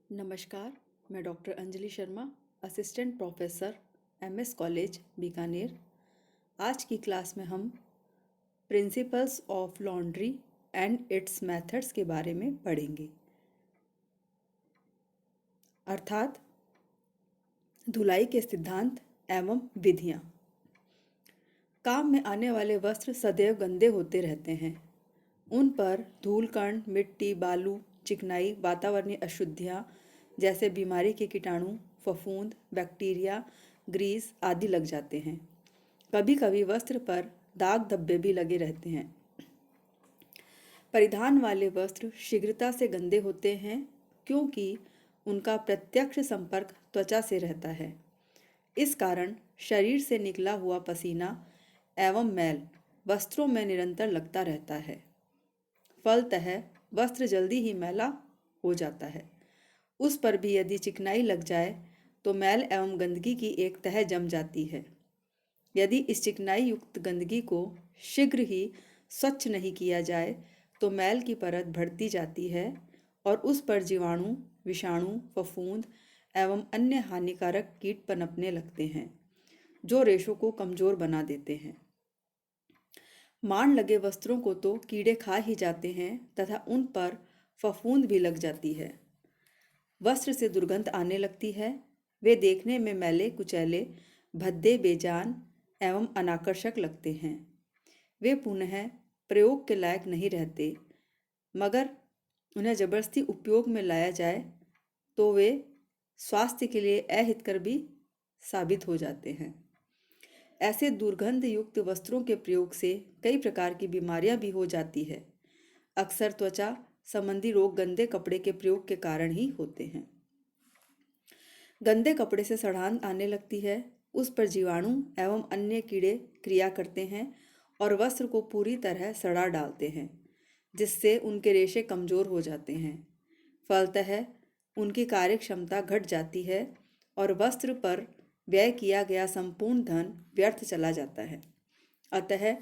नमस्कार। मैं doctor Anjali Sharma, assistant professor MS college Bikaner. आज की क्लास में हम principles of laundry and it's methods के बारे में पढ़ेंगे, अर्थात धुलाई के सिद्धांत एवं विधियाँ। काम में आने वाले वस्त्र सदैव गंदे होते रहते हैं। उन पर धूल कण, मिट्टी, बालू, चिकनाई, वातावरणीय अशुद्धियाँ जैसे बीमारी के कीटाणु, फफूंद, बैक्टीरिया, ग्रीस आदि लग जाते हैं। कभी कभी वस्त्र पर दाग धब्बे भी लगे रहते हैं। परिधान वाले वस्त्र शीघ्रता से गंदे होते हैं क्योंकि उनका प्रत्यक्ष संपर्क त्वचा से रहता है। इस कारण शरीर से निकला हुआ पसीना एवं मैल वस्त्रों में निरंतर लगता रहता है। फलतः वस्त्र जल्दी ही मैला हो जाता है। उस पर भी यदि चिकनाई लग जाए तो मैल एवं गंदगी की एक तह जम जाती है। यदि इस चिकनाई युक्त गंदगी को शीघ्र ही स्वच्छ नहीं किया जाए तो मैल की परत बढ़ती जाती है और उस पर जीवाणु, विषाणु, फफूंद एवं अन्य हानिकारक कीट पनपने लगते हैं, जो रेशों को कमजोर बना देते हैं। मांड लगे वस्त्रों को तो कीड़े खा ही जाते हैं तथा उन पर फफूंद भी लग जाती है। वस्त्र से दुर्गंध आने लगती है। वे देखने में मैले कुचैले, भद्दे, बेजान एवं अनाकर्षक लगते हैं। वे पुनः प्रयोग के लायक नहीं रहते, मगर उन्हें जबरदस्ती उपयोग में लाया जाए तो वे स्वास्थ्य के लिए अहितकर भी साबित हो जाते हैं। ऐसे दुर्गंध युक्त वस्त्रों के प्रयोग से कई प्रकार की बीमारियां भी हो जाती है। अक्सर त्वचा संबंधी रोग गंदे कपड़े के प्रयोग के कारण ही होते हैं। गंदे कपड़े से सड़ान आने लगती है। उस पर जीवाणु एवं अन्य कीड़े क्रिया करते हैं और वस्त्र को पूरी तरह सड़ा डालते हैं, जिससे उनके रेशे कमजोर हो जाते हैं। फलतः उनकी कार्य क्षमता घट जाती है और वस्त्र पर व्यय किया गया संपूर्ण धन व्यर्थ चला जाता है। अतः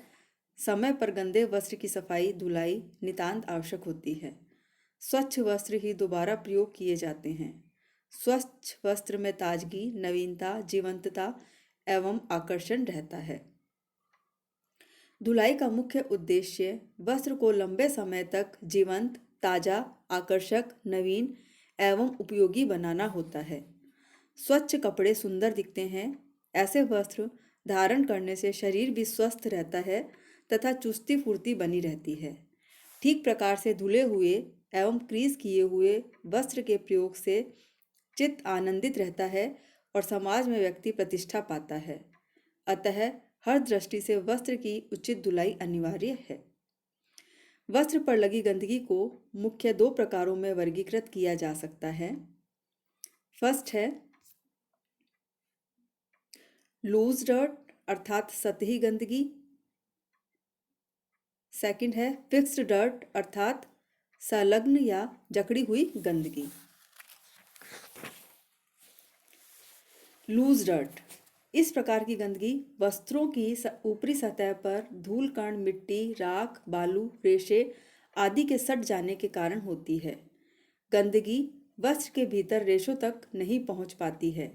समय पर गंदे वस्त्र की सफाई, धुलाई नितांत आवश्यक होती है। स्वच्छ वस्त्र ही दोबारा प्रयोग किए जाते हैं। स्वच्छ वस्त्र में ताजगी, नवीनता, जीवंतता एवं आकर्षण रहता है। धुलाई का मुख्य उद्देश्य वस्त्र को लंबे समय तक जीवंत, ताजा, आकर्षक, नवीन एवं उपयोगी बनाना होता है। स्वच्छ कपड़े सुंदर दिखते हैं। ऐसे वस्त्र धारण करने से शरीर भी स्वस्थ रहता है तथा चुस्ती फुर्ती बनी रहती है। ठीक प्रकार से धुले हुए एवं क्रीज किए हुए वस्त्र के प्रयोग से चित्त आनंदित रहता है और समाज में व्यक्ति प्रतिष्ठा पाता है। अतः हर दृष्टि से वस्त्र की उचित धुलाई अनिवार्य है। वस्त्र पर लगी गंदगी को मुख्य दो प्रकारों में वर्गीकृत किया जा सकता है। फर्स्ट है लूज डर्ट अर्थात सतही गंदगी। सेकंड है फिक्स्ड डर्ट अर्थात संलग्न या जकड़ी हुई गंदगी। लूज डर्ट इस प्रकार की गंदगी वस्त्रों की ऊपरी सतह पर धूल कण, मिट्टी, राख, बालू, रेशे आदि के सट जाने के कारण होती है। गंदगी वस्त्र के भीतर रेशों तक नहीं पहुंच पाती है,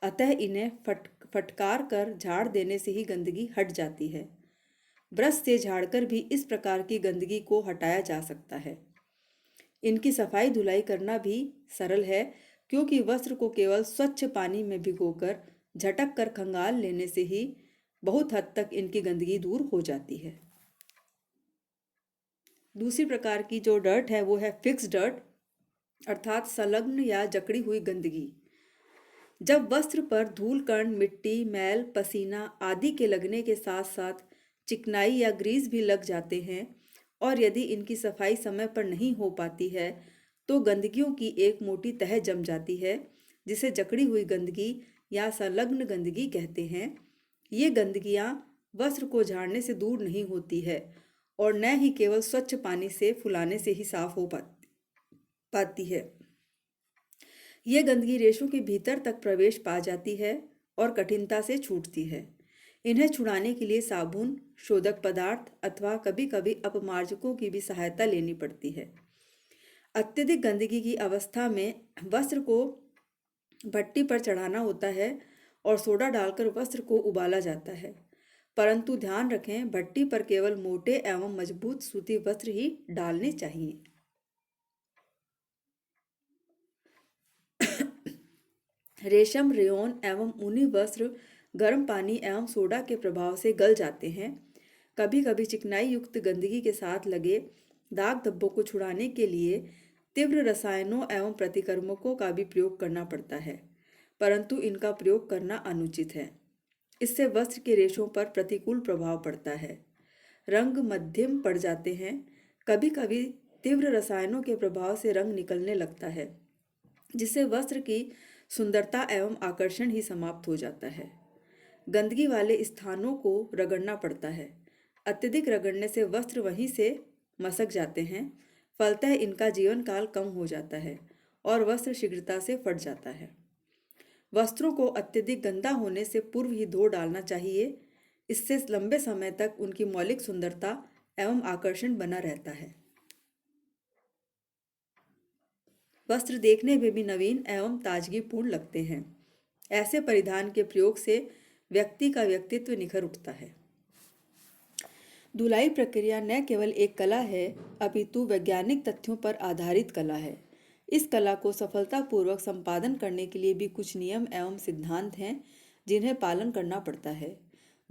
अतः इन्हें फटकार कर झाड़ देने से ही गंदगी हट जाती है। ब्रश से झाड़कर भी इस प्रकार की गंदगी को हटाया जा सकता है। इनकी सफाई धुलाई करना भी सरल है, क्योंकि वस्त्र को केवल स्वच्छ पानी में भिगोकर झटक कर खंगाल लेने से ही बहुत हद तक इनकी गंदगी दूर हो जाती है। दूसरी प्रकार की जो डर्ट है वो है फिक्स डर्ट अर्थात संलग्न या जकड़ी हुई गंदगी। जब वस्त्र पर धूल कण, मिट्टी, मैल, पसीना आदि के लगने के साथ साथ चिकनाई या ग्रीस भी लग जाते हैं और यदि इनकी सफाई समय पर नहीं हो पाती है तो गंदगियों की एक मोटी तह जम जाती है, जिसे जकड़ी हुई गंदगी या संलग्न गंदगी कहते हैं। ये गंदगियाँ वस्त्र को झाड़ने से दूर नहीं होती है और न ही केवल स्वच्छ पानी से फुलाने से ही साफ हो पाती है। ये गंदगी रेशों के भीतर तक प्रवेश पा जाती है और कठिनता से छूटती है। इन्हें छुड़ाने के लिए साबुन, शोधक पदार्थ अथवा कभी कभी अपमार्जकों की भी सहायता लेनी पड़ती है। अत्यधिक गंदगी की अवस्था में वस्त्र को भट्टी पर चढ़ाना होता है और सोडा डालकर वस्त्र को उबाला जाता है। परंतु ध्यान रखें, भट्टी पर केवल मोटे एवं मजबूत सूती वस्त्र ही डालने चाहिए। रेशम, रेयॉन एवं ऊनी वस्त्र गर्म पानी एवं सोडा के प्रभाव से गल जाते हैं। कभी कभी चिकनाई युक्त गंदगी के साथ लगे दाग धब्बों को छुड़ाने के लिए तीव्र रसायनों एवं प्रतिकर्मकों का भी प्रयोग करना पड़ता है, परंतु इनका प्रयोग करना अनुचित है। इससे वस्त्र के रेशों पर प्रतिकूल प्रभाव पड़ता है, रंग मध्यम पड़ जाते हैं। कभी कभी तीव्र रसायनों के प्रभाव से रंग निकलने लगता है, जिससे वस्त्र की सुंदरता एवं आकर्षण ही समाप्त हो जाता है। गंदगी वाले स्थानों को रगड़ना पड़ता है। अत्यधिक रगड़ने से वस्त्र वहीं से मसक जाते हैं, फलतः इनका जीवन काल कम हो जाता है और वस्त्र शीघ्रता से फट जाता है। वस्त्रों को अत्यधिक गंदा होने से पूर्व ही धो डालना चाहिए। इससे लंबे समय तक उनकी मौलिक सुंदरता एवं आकर्षण बना रहता है। वस्त्र देखने में भी नवीन एवं ताजगीपूर्ण लगते हैं। ऐसे परिधान के प्रयोग से व्यक्ति का व्यक्तित्व निखर उठता है। धुलाई प्रक्रिया न केवल एक कला है, अपितु वैज्ञानिक तथ्यों पर आधारित कला है। इस कला को सफलतापूर्वक संपादन करने के लिए भी कुछ नियम एवं सिद्धांत हैं, जिन्हें पालन करना पड़ता है।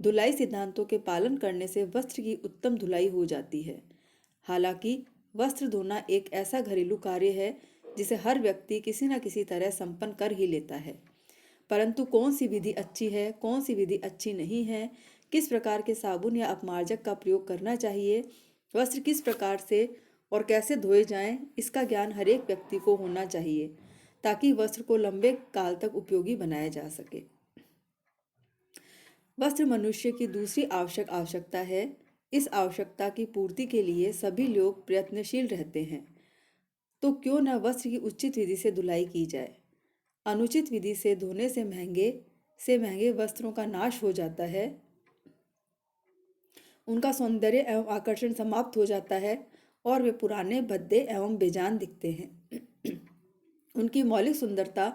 धुलाई सिद्धांतों के पालन करने से वस्त्र की उत्तम धुलाई हो जाती है। हालांकि वस्त्र धोना एक ऐसा घरेलू कार्य है जिसे हर व्यक्ति किसी न किसी तरह संपन्न कर ही लेता है, परंतु कौन सी विधि अच्छी है, कौन सी विधि अच्छी नहीं है, किस प्रकार के साबुन या अपमार्जक का प्रयोग करना चाहिए, वस्त्र किस प्रकार से और कैसे धोए जाएं, इसका ज्ञान हर एक व्यक्ति को होना चाहिए, ताकि वस्त्र को लंबे काल तक उपयोगी बनाया जा सके। वस्त्र मनुष्य की दूसरी आवश्यकता है। इस आवश्यकता की पूर्ति के लिए सभी लोग प्रयत्नशील रहते हैं, तो क्यों न वस्त्र की उचित विधि से धुलाई की जाए। अनुचित विधि से धोने से महंगे वस्त्रों का नाश हो जाता है, उनका सौंदर्य एवं आकर्षण समाप्त हो जाता है और वे पुराने, भद्दे एवं बेजान दिखते हैं। उनकी मौलिक सुंदरता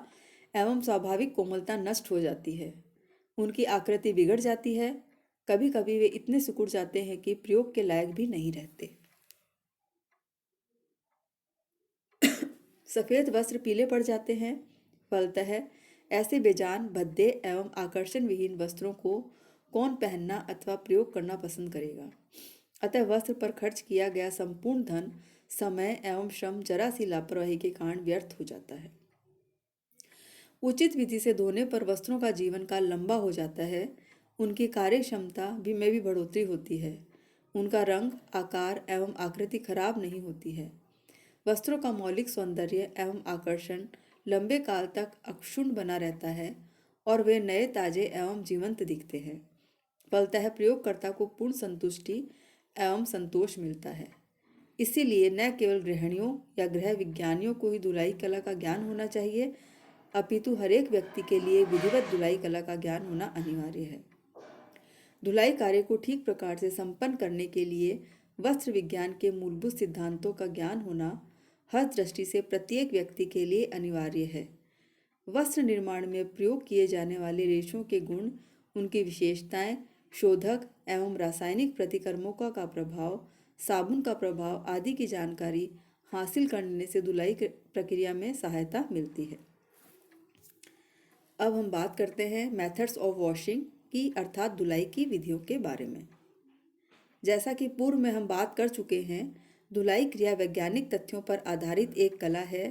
एवं स्वाभाविक कोमलता नष्ट हो जाती है, उनकी आकृति बिगड़ जाती है। कभी कभी वे इतने सिकुड़ जाते हैं कि प्रयोग के लायक भी नहीं रहते। सफ़ेद वस्त्र पीले पड़ जाते हैं। फलतः ऐसे बेजान, भद्दे एवं आकर्षण विहीन वस्त्रों को कौन पहनना अथवा प्रयोग करना पसंद करेगा। अतः वस्त्र पर खर्च किया गया संपूर्ण धन, समय एवं श्रम जरा सी लापरवाही के कारण व्यर्थ हो जाता है। उचित विधि से धोने पर वस्त्रों का जीवन काल लंबा हो जाता है, उनकी कार्य क्षमता में भी बढ़ोतरी होती है, उनका रंग, आकार एवं आकृति खराब नहीं होती है। वस्त्रों का मौलिक सौंदर्य एवं आकर्षण लंबे काल तक अक्षुण्ण बना रहता है और वे नए, ताजे एवं जीवंत दिखते हैं। फलतः प्रयोगकर्ता को पूर्ण संतुष्टि एवं संतोष मिलता है। इसीलिए न केवल गृहिणियों या गृह विज्ञानियों को ही धुलाई कला का ज्ञान होना चाहिए, अपितु हर एक व्यक्ति के लिए विधिवत धुलाई कला का ज्ञान होना अनिवार्य है। धुलाई कार्य को ठीक प्रकार से संपन्न करने के लिए वस्त्र विज्ञान के मूलभूत सिद्धांतों का ज्ञान होना हर दृष्टि से प्रत्येक व्यक्ति के लिए अनिवार्य है। वस्त्र निर्माण में प्रयोग किए जाने वाले रेशों के गुण, उनकी विशेषताएं, शोधक एवं रासायनिक प्रतिकर्मकों का प्रभाव, साबुन का प्रभाव आदि की जानकारी हासिल करने से धुलाई प्रक्रिया में सहायता मिलती है। अब हम बात करते हैं मेथड्स ऑफ वॉशिंग की, अर्थात धुलाई की विधियों के बारे में। जैसा कि पूर्व में हम बात कर चुके हैं, धुलाई क्रिया वैज्ञानिक तथ्यों पर आधारित एक कला है।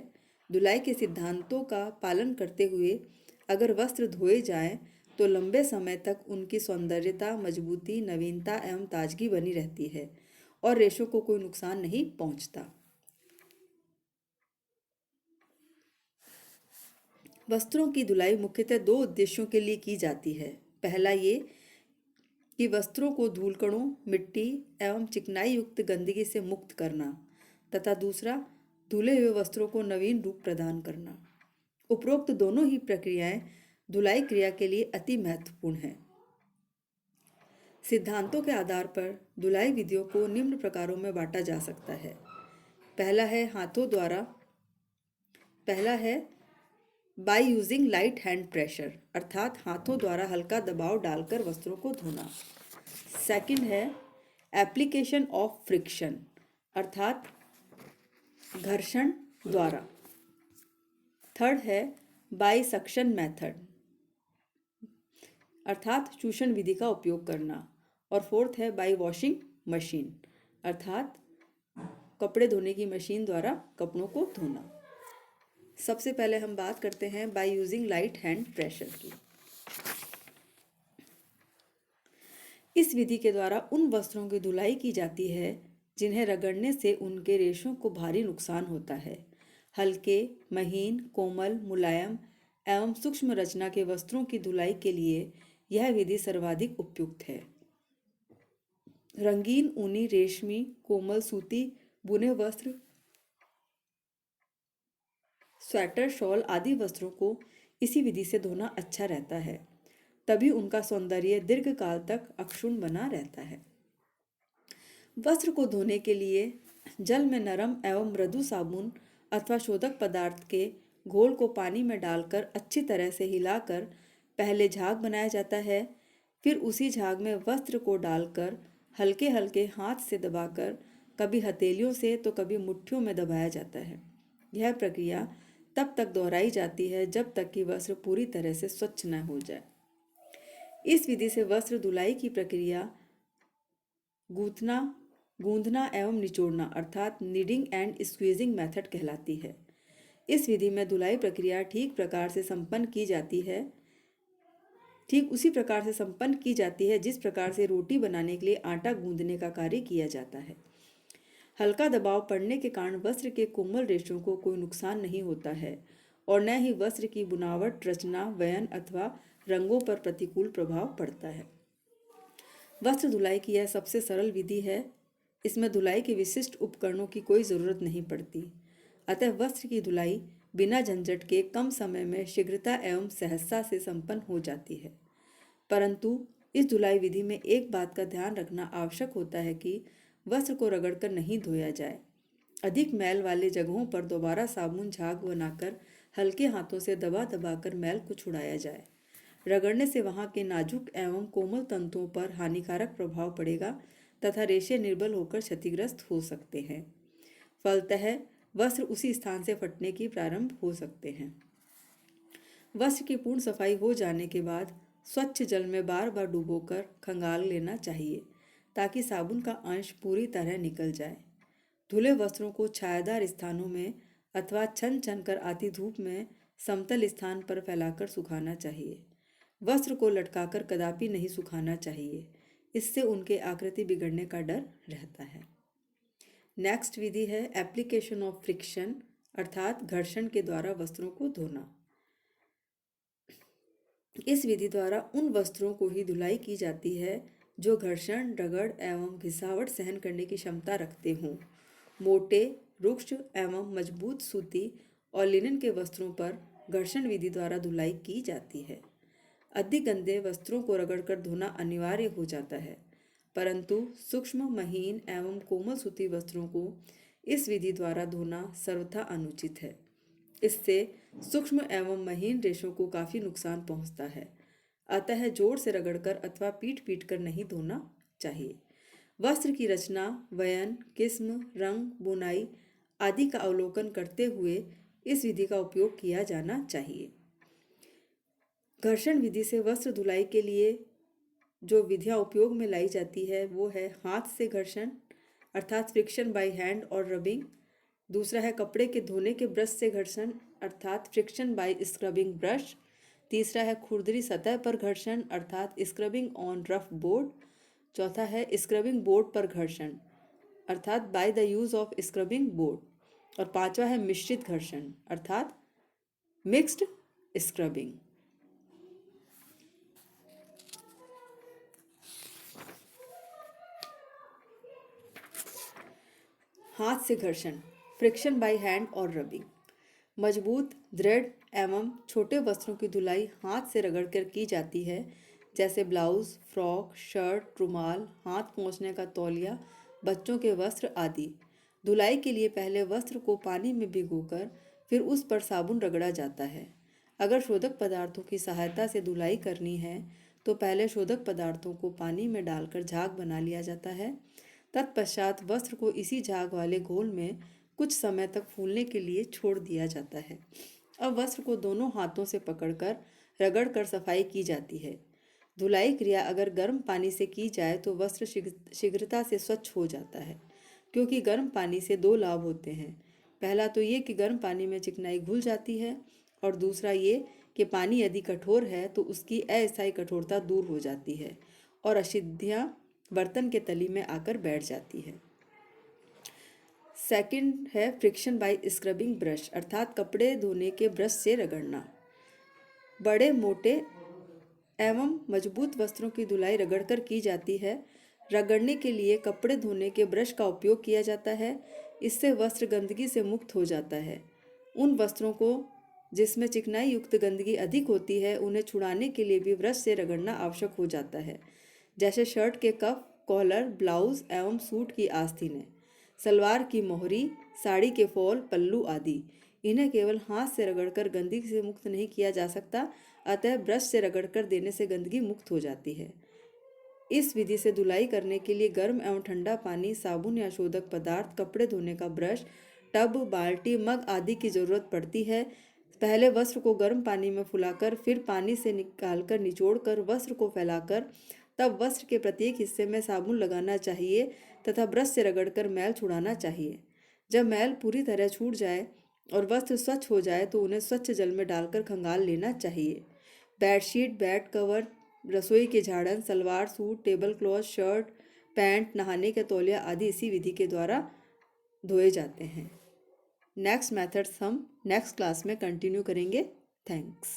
धुलाई के सिद्धांतों का पालन करते हुए अगर वस्त्र धोए जाएं तो लंबे समय तक उनकी सौंदर्यता, मजबूती, नवीनता एवं ताजगी बनी रहती है और रेशों को कोई नुकसान नहीं पहुंचता। वस्त्रों की धुलाई मुख्यतः दो उद्देश्यों के लिए की जाती है। पहला ये कि वस्त्रों को धूलकणों, मिट्टी एवं चिकनाई युक्त गंदगी से मुक्त करना, तथा दूसरा धुले हुए वस्त्रों को नवीन रूप प्रदान करना। उपरोक्त दोनों ही प्रक्रियाएं धुलाई क्रिया के लिए अति महत्वपूर्ण हैं। सिद्धांतों के आधार पर धुलाई विधियों को निम्न प्रकारों में बांटा जा सकता है। पहला है by using light hand pressure, अर्थात हाथों द्वारा हल्का दबाव डालकर वस्त्रों को धोना। सेकंड है एप्लीकेशन ऑफ फ्रिक्शन, अर्थात घर्षण द्वारा। थर्ड है बाय सक्शन मेथड, अर्थात चूषण विधि का उपयोग करना। और फोर्थ है बाय वॉशिंग मशीन, अर्थात कपड़े धोने की मशीन द्वारा कपड़ों को धोना। सबसे पहले हम बात करते हैं by using light hand pressure की। इस विधि के द्वारा उन वस्त्रों की धुलाई की जाती है जिन्हें रगड़ने से उनके रेशों को भारी नुकसान होता है। हल्के, महीन, कोमल, मुलायम एवं सूक्ष्म रचना के वस्त्रों की धुलाई के लिए यह विधि सर्वाधिक उपयुक्त है। रंगीन, ऊनी, रेशमी, कोमल, सूती बुने वस्त्र, स्वेटर, शॉल आदि वस्त्रों को इसी विधि से धोना अच्छा रहता है, तभी उनका सौंदर्य दीर्घकाल तक अक्षुण्ण बना रहता है। वस्त्र को धोने के लिए जल में नरम एवं मृदु साबुन अथवा शोधक पदार्थ के घोल को पानी में डालकर अच्छी तरह से हिलाकर पहले झाग बनाया जाता है। फिर उसी झाग में वस्त्र को डालकर हल्के हल्के हाथ से दबाकर कभी हथेलियों से तो कभी मुट्ठियों में दबाया जाता है। यह प्रक्रिया तब तक दोहराई जाती है जब तक कि वस्त्र पूरी तरह से स्वच्छ न हो जाए। इस विधि से वस्त्र धुलाई की प्रक्रिया गूंथना एवं निचोड़ना, अर्थात नीडिंग एंड स्क्वीजिंग मेथड कहलाती है। इस विधि में धुलाई प्रक्रिया ठीक उसी प्रकार से संपन्न की जाती है जिस प्रकार से रोटी बनाने के लिए आटा गूंदने का कार्य किया जाता है। हल्का दबाव पड़ने के कारण वस्त्र के कोमल रेशों को कोई नुकसान नहीं होता है और न ही वस्त्र की बुनावट, रचना, वयन अथवा रंगों पर प्रतिकूल प्रभाव पड़ता है। वस्त्र धुलाई की यह सबसे सरल विधि है। इसमें धुलाई के विशिष्ट उपकरणों की कोई ज़रूरत नहीं पड़ती, अतः वस्त्र की धुलाई बिना झंझट के कम समय में शीघ्रता एवं सहजता से संपन्न हो जाती है। परंतु इस धुलाई विधि में एक बात का ध्यान रखना आवश्यक होता है कि वस्त्र को रगड़कर नहीं धोया जाए। अधिक मैल वाले जगहों पर दोबारा साबुन झाग बनाकर हल्के हाथों से दबा दबाकर मैल को छुड़ाया जाए। रगड़ने से वहाँ के नाजुक एवं कोमल तंतुओं पर हानिकारक प्रभाव पड़ेगा तथा रेशे निर्बल होकर क्षतिग्रस्त हो सकते हैं। फलतः वस्त्र उसी स्थान से फटने की प्रारंभ हो सकते हैं। वस्त्र की पूर्ण सफाई हो जाने के बाद स्वच्छ जल में बार बार डुबोकर खंगाल लेना चाहिए ताकि साबुन का अंश पूरी तरह निकल जाए। धुले वस्त्रों को छायादार स्थानों में अथवा छन छन कर आती धूप में समतल स्थान पर फैलाकर सुखाना चाहिए। वस्त्र को लटकाकर कदापि नहीं सुखाना चाहिए, इससे उनके आकृति बिगड़ने का डर रहता है। नेक्स्ट विधि है एप्लीकेशन ऑफ फ्रिक्शन, अर्थात घर्षण के द्वारा वस्त्रों को धोना। इस विधि द्वारा उन वस्त्रों को ही धुलाई की जाती है जो घर्षण, रगड़ एवं घिसावट सहन करने की क्षमता रखते हों। मोटे, रुक्ष एवं मजबूत सूती और लिनन के वस्त्रों पर घर्षण विधि द्वारा धुलाई की जाती है। अधिक गंदे वस्त्रों को रगड़कर धोना अनिवार्य हो जाता है, परंतु सूक्ष्म, महीन एवं कोमल सूती वस्त्रों को इस विधि द्वारा धोना सर्वथा अनुचित है। इससे सूक्ष्म एवं महीन रेशों को काफ़ी नुकसान पहुंचता है, अतः जोर से रगड़कर अथवा पीट पीट कर नहीं धोना चाहिए। वस्त्र की रचना, वयन, किस्म, रंग, बुनाई आदि का अवलोकन करते हुए इस विधि का उपयोग किया जाना चाहिए। घर्षण विधि से वस्त्र धुलाई के लिए जो विधियाँ उपयोग में लाई जाती है वो है हाथ से घर्षण, अर्थात फ्रिक्शन बाय हैंड और रबिंग। दूसरा है कपड़े के धोने के ब्रश से घर्षण, अर्थात फ्रिक्शन बाय स्क्रबिंग ब्रश। तीसरा है खुरदरी सतह पर घर्षण, अर्थात स्क्रबिंग ऑन रफ बोर्ड। चौथा है स्क्रबिंग बोर्ड पर घर्षण, अर्थात by the use of scrubbing board. और पांचवा है मिश्रित घर्षण, अर्थात मिक्स्ड स्क्रबिंग। हाथ से घर्षण, फ्रिक्शन बाय हैंड और रबिंग। मजबूत, दृढ़ एवं छोटे वस्त्रों की धुलाई हाथ से रगड़कर की जाती है, जैसे ब्लाउज, फ्रॉक, शर्ट, रुमाल, हाथ पोंछने का तौलिया, बच्चों के वस्त्र आदि। धुलाई के लिए पहले वस्त्र को पानी में भिगोकर फिर उस पर साबुन रगड़ा जाता है। अगर शोधक पदार्थों की सहायता से धुलाई करनी है तो पहले शोधक पदार्थों को पानी में डालकर झाग बना लिया जाता है। तत्पश्चात वस्त्र को इसी झाग वाले घोल में कुछ समय तक फूलने के लिए छोड़ दिया जाता है। अब वस्त्र को दोनों हाथों से पकड़कर रगड़कर सफाई की जाती है। धुलाई क्रिया अगर गर्म पानी से की जाए तो वस्त्र शीघ्रता से स्वच्छ हो जाता है, क्योंकि गर्म पानी से दो लाभ होते हैं। पहला तो ये कि गर्म पानी में चिकनाई घुल जाती है, और दूसरा ये कि पानी यदि कठोर है तो उसकी अस्थायी कठोरता दूर हो जाती है और अशुद्धियाँ बर्तन के तली में आकर बैठ जाती है। सेकंड है फ्रिक्शन बाय स्क्रबिंग ब्रश, अर्थात कपड़े धोने के ब्रश से रगड़ना। बड़े मोटे एवं मजबूत वस्त्रों की धुलाई रगड़कर की जाती है। रगड़ने के लिए कपड़े धोने के ब्रश का उपयोग किया जाता है। इससे वस्त्र गंदगी से मुक्त हो जाता है। उन वस्त्रों को जिसमें चिकनाई युक्त गंदगी अधिक होती है उन्हें छुड़ाने के लिए भी ब्रश से रगड़ना आवश्यक हो जाता है, जैसे शर्ट के कफ, कॉलर, ब्लाउज एवं सूट की आस्तीनें, सलवार की मोहरी, साड़ी के फॉल, पल्लू आदि। इन्हें केवल हाथ से रगड़कर गंदगी से मुक्त नहीं किया जा सकता, अतः ब्रश से रगड़कर देने से गंदगी मुक्त हो जाती है। इस विधि से धुलाई करने के लिए गर्म एवं ठंडा पानी, साबुन या शोधक पदार्थ, कपड़े धोने का ब्रश, टब, बाल्टी, मग आदि की जरूरत पड़ती है। पहले वस्त्र को गर्म पानी में फुलाकर फिर पानी से निकालकर निचोड़कर वस्त्र को फैलाकर तब वस्त्र के प्रत्येक हिस्से में साबुन लगाना चाहिए तथा ब्रश से रगड़कर मैल छुड़ाना चाहिए। जब मैल पूरी तरह छूट जाए और वस्त्र स्वच्छ हो जाए तो उन्हें स्वच्छ जल में डालकर खंगाल लेना चाहिए। बेडशीट, बेड कवर, रसोई के झाड़न, salwar suit, table cloth, shirt, pant, नहाने के तौलिया आदि इसी विधि के द्वारा धोए जाते हैं। नेक्स्ट मेथड्स हम नेक्स्ट क्लास में कंटिन्यू करेंगे। थैंक्स।